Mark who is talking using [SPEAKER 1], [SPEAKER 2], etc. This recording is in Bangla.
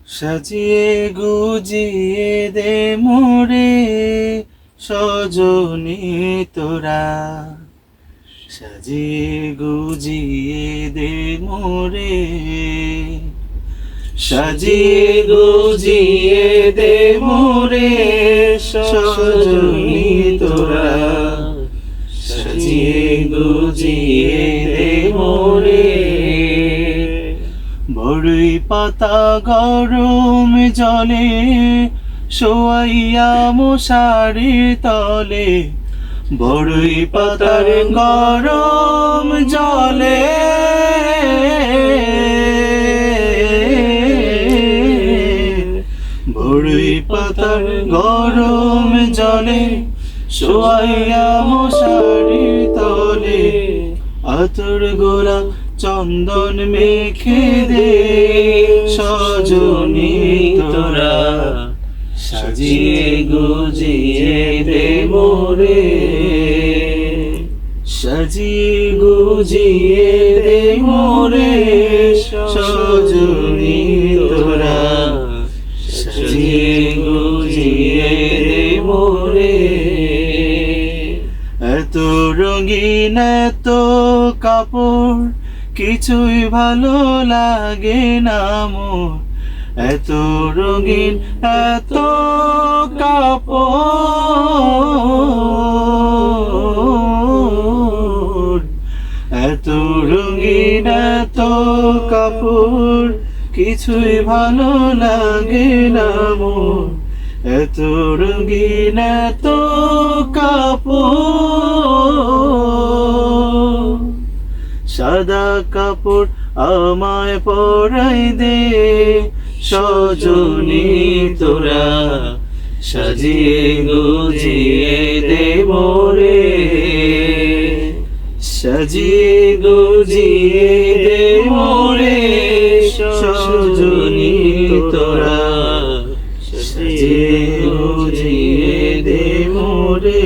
[SPEAKER 1] সাজিয়ে গুজিয়ে দে মোরে সজনী তোরা, সাজিয়ে গুজিয়ে দে মোরে, সাজিয়ে গুজিয়ে দে মোরে সজনী তোরা, সাজিয়ে গুজিয়ে দে মোরে। বড়ই পাতা গরম জলে শোয়াইয়া মশারির তলে, বড়ই পাতার গরম জলে বড়ই পাতার গরম জলে শোয়াইয়া মশারির তলে, আতর গোলা চন্দন মেখে দে সজনী তোরা, সাজিয়ে গুজিয়ে দে মোরে, সাজিয়ে গুজিয়ে দে মোরে সজনী তোরা, সাজিয়ে গুজিয়ে দে মোরে। এত রঙিন এত কাপড় কিছুই ভালো লাগে না মোর, এত রঙিন এত কাপড়, এত রঙিন এত কাপড় কিছুই ভালো লাগে না মোর, এত রঙিন এত কাপড়। সাদা কাপড় আমায় পরাই দে সজনী তোরা, সাজিয়ে গুজিয়ে দে মোরে, সাজিয়ে গুজিয়ে দে মোরে সজনী তোরা, সাজিয়ে গুজিয়ে দে মোরে।